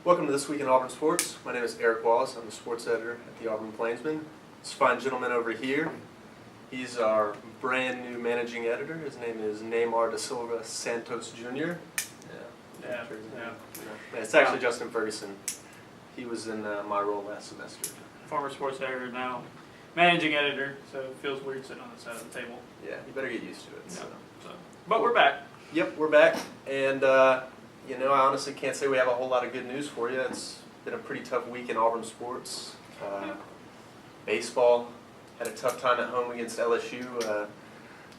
Welcome to This Week in Auburn Sports. My name is Eric Wallace. I'm the sports editor at the Auburn Plainsman. This fine gentleman over here, he's our brand new managing editor. His name is Neymar da Silva Santos Jr. Yeah. It's actually Justin Ferguson. He was in my role last semester. Former sports editor, now managing editor, so it feels weird sitting on the side of the table. Yeah, you better get used to it. Yeah. But we're back. Yep, we're back. And, I honestly can't say we have a whole lot of good news for you. It's been a pretty tough week in Auburn sports. Baseball had a tough time at home against LSU.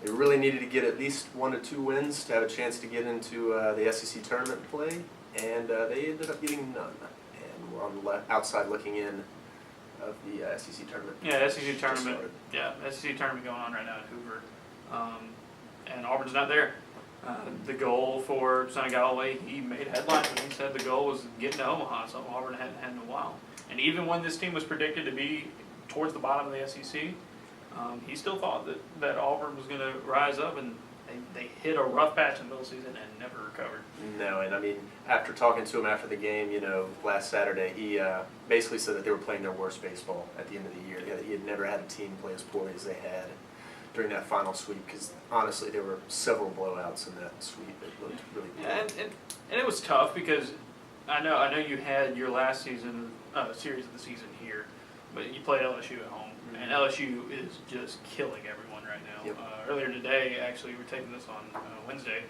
They really needed to get at least 1 to 2 wins to have a chance to get into the SEC tournament play, and they ended up getting none. And we're on the outside looking in of the SEC tournament. Yeah, SEC tournament. Yeah, SEC tournament going on right now at Hoover, and Auburn's not there. The goal for Sonny Galloway, he made headlines when he said the goal was getting to Omaha, so Auburn hadn't had in a while. And even when this team was predicted to be towards the bottom of the SEC, he still thought that Auburn was going to rise up, and they hit a rough patch in the middle of the season and never recovered. No, and I mean, after talking to him after the game, last Saturday, he basically said that they were playing their worst baseball at the end of the year. He had never had a team play as poorly as they had during that final sweep, because honestly, there were several blowouts in that sweep. It looked really good. Yeah, and it was tough because I know you had your last season series of the season here, but you played LSU at home, and LSU is just killing everyone right now. Yep. Earlier today, actually, we're taking this on Wednesday.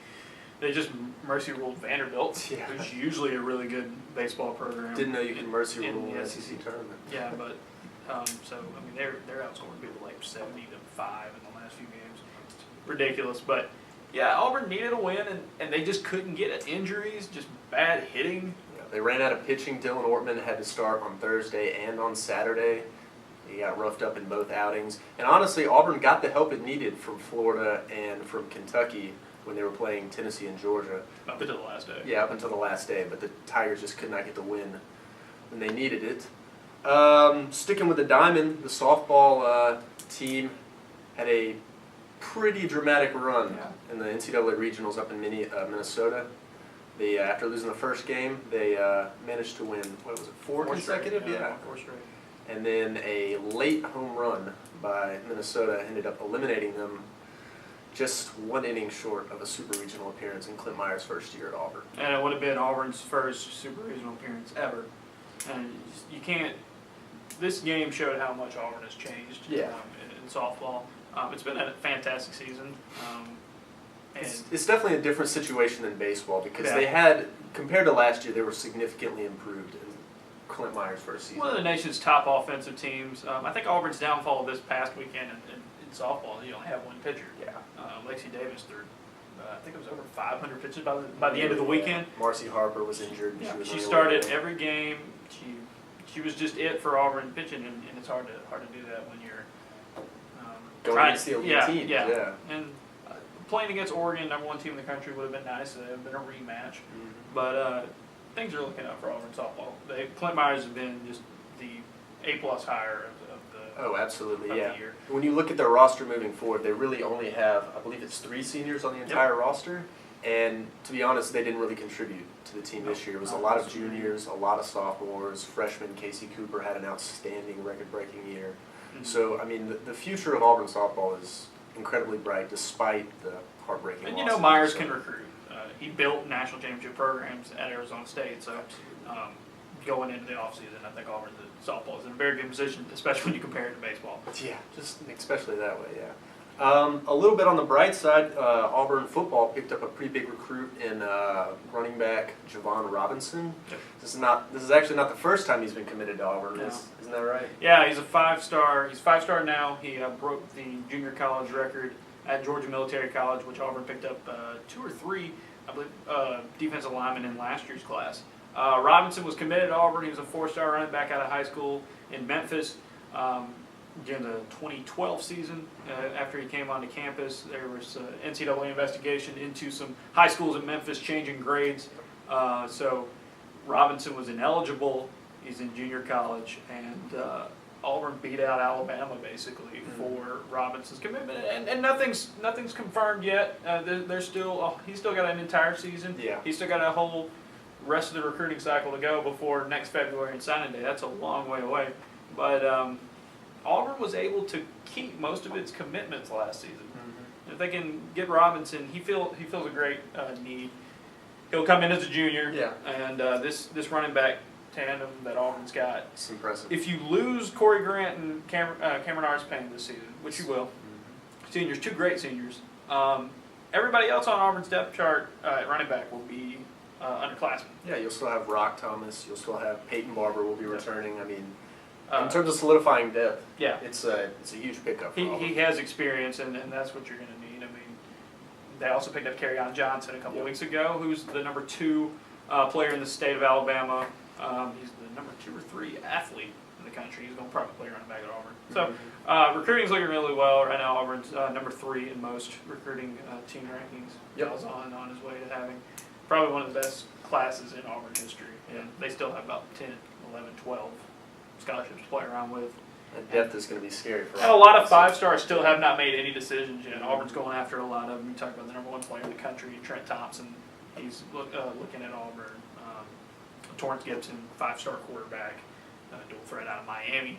They just mercy ruled Vanderbilt, who's usually a really good baseball program. Didn't know you could mercy rule in the SEC tournament. Yeah, but so I mean they're outscoring people like 70-5 in the last few games. It's ridiculous, but yeah, Auburn needed a win, and they just couldn't get it. Injuries, just bad hitting. Yeah, they ran out of pitching. Dylan Ortman had to start on Thursday and on Saturday. He got roughed up in both outings. And honestly, Auburn got the help it needed from Florida and from Kentucky when they were playing Tennessee and Georgia. Up until the last day. Yeah, up until the last day. But the Tigers just could not get the win when they needed it. Sticking with the Diamond, the softball team had a pretty dramatic run in the NCAA regionals up in Minnesota. They, after losing the first game, they managed to win, what was it, four consecutive? Straight. Yeah, 4 straight. And then a late home run by Minnesota ended up eliminating them just 1 inning short of a super regional appearance in Clint Meyer's first year at Auburn. And it would have been Auburn's first super regional appearance ever. And you can't. This game showed how much Auburn has changed in softball. It's been a fantastic season. It's definitely a different situation than baseball because they had, compared to last year, they were significantly improved in Clint Meyer's first season. One of the nation's top offensive teams. I think Auburn's downfall this past weekend in softball, you only have one pitcher. Yeah. Lacey Davis threw, I think it was over 500 pitches by the end of the weekend. Marcy Harper was injured. Yeah. She started every game. She was just it for Auburn pitching, and it's hard to do that when you're going against the elite team. Yeah. And playing against Oregon, #1 team in the country, would have been nice. It would have been a rematch. Mm-hmm. But things are looking up for Auburn softball. Clint Myers has been just the A+ hire Oh, absolutely, of yeah. the year. When you look at their roster moving forward, they really only have, I believe it's 3 seniors on the entire roster. And to be honest, they didn't really contribute to the team this year. It was a lot of juniors, a lot of sophomores. Freshman Casey Cooper had an outstanding record-breaking year. Mm-hmm. So, I mean, the future of Auburn softball is incredibly bright despite the heartbreaking And loss. Myers can recruit. He built national championship programs at Arizona State, so going into the offseason, I think Auburn softball is in a very good position, especially when you compare it to baseball. Yeah, just especially that way, yeah. A little bit on the bright side, Auburn football picked up a pretty big recruit in running back Javon Robinson. Yep. This is actually not the first time he's been committed to Auburn. No. Isn't that right? Yeah, he's a 5-star. He's 5-star now. He broke the junior college record at Georgia Military College, which Auburn picked up 2 or 3, I believe, defensive linemen in last year's class. Robinson was committed to Auburn. He was a 4-star running back out of high school in Memphis. During the 2012 season, after he came onto campus, there was an NCAA investigation into some high schools in Memphis changing grades. So Robinson was ineligible. He's in junior college, and Auburn beat out Alabama basically for Robinson's commitment, and nothing's confirmed yet. There's still he's still got an entire season. Yeah. He's still got a whole rest of the recruiting cycle to go before next February and signing day. That's a long way away. But Auburn was able to keep most of its commitments last season. Mm-hmm. If they can get Robinson, he feels a great need. He'll come in as a junior. Yeah. And this running back tandem that Auburn's got. It's impressive. If you lose Corey Grant and Cameron Arspane this season, which you will, seniors, two great seniors, everybody else on Auburn's depth chart at running back will be underclassmen. Yeah, you'll still have Rock Thomas. You'll still have Peyton Barber will be returning. I mean, in Uh, terms of solidifying depth, yeah, it's a huge pickup for Auburn. he has experience, and that's what you're going to need. I mean, they also picked up Kerryon Johnson a couple weeks ago, who's the number 2 player in the state of Alabama. He's the number 2 or 3 athlete in the country. He's going to probably play running back at Auburn. So recruiting's looking really well right now. Auburn's number 3 in most recruiting team rankings. Yep. Bell's on his way to having probably one of the best classes in Auburn history, and they still have about 10, 11, 12 scholarships to play around with. And depth is going to be scary for And a lot of 5-stars still have not made any decisions yet. Auburn's going after a lot of them. You talk about the number 1 player in the country, Trent Thompson. He's looking at Auburn. Torrance Gibson, 5-star quarterback, dual threat out of Miami.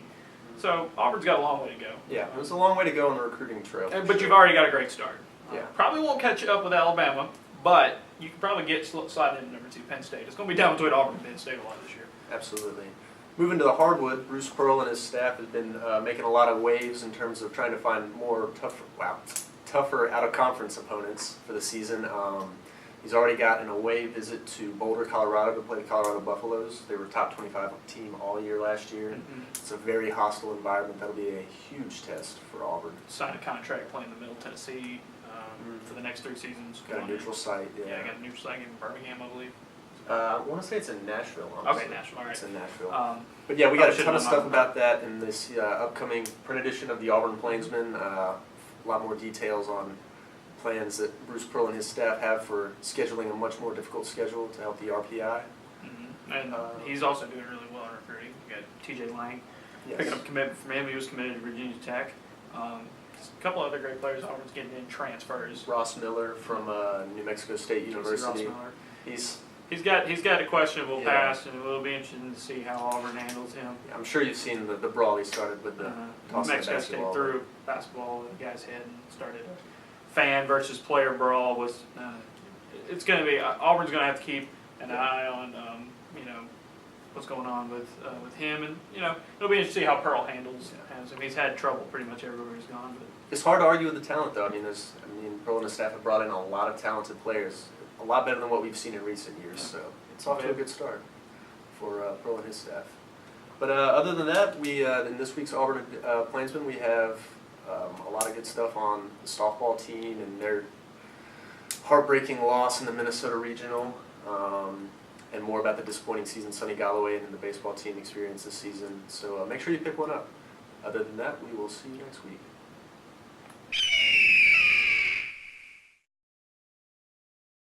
So Auburn's got a long way to go. Yeah, there's a long way to go on the recruiting trail. But you've already got a great start. Yeah. Probably won't catch up with Alabama, but you can probably slide into number 2 Penn State. It's going to be down between Auburn and Penn State a lot this year. Absolutely. Moving to the hardwood, Bruce Pearl and his staff have been making a lot of waves in terms of trying to find more tougher out-of-conference opponents for the season. He's already gotten an away visit to Boulder, Colorado to play the Colorado Buffaloes. They were a top 25 team all year last year. Mm-hmm. It's a very hostile environment. That'll be a huge test for Auburn. Signed a contract playing the Middle Tennessee for the next 3 seasons. Got a neutral site. Yeah, got a neutral site in Birmingham, I believe. I want to say it's in Nashville, honestly. Okay, Nashville, all right. It's in Nashville. But yeah, we got a ton of stuff about that in this upcoming print edition of the Auburn Plainsman. A lot more details on plans that Bruce Pearl and his staff have for scheduling a much more difficult schedule to help the RPI. Mm-hmm. And he's also doing really well in recruiting. You got T.J. Lang picking up commitment from him. He was committed to Virginia Tech. A couple other great players Auburn's getting in transfers. Ross Miller from New Mexico State University. Ross Miller. He's got a questionable past, and it will be interesting to see how Auburn handles him. I'm sure you've seen the brawl he started with the tossing Mexico the State basketball. threw basketball at the guy's head and started a fan versus player brawl. It's going to be Auburn's going to have to keep an eye on what's going on with him, and it'll be interesting to see how Pearl handles him. He's had trouble pretty much everywhere he's gone. But it's hard to argue with the talent, though. I mean, Pearl and his staff have brought in a lot of talented players. A lot better than what we've seen in recent years, so it's off to a good start for Pearl and his staff. But other than that, we in this week's Auburn Plainsman, we have a lot of good stuff on the softball team and their heartbreaking loss in the Minnesota Regional, and more about the disappointing season Sonny Galloway and the baseball team experienced this season. So make sure you pick one up. Other than that, we will see you next week.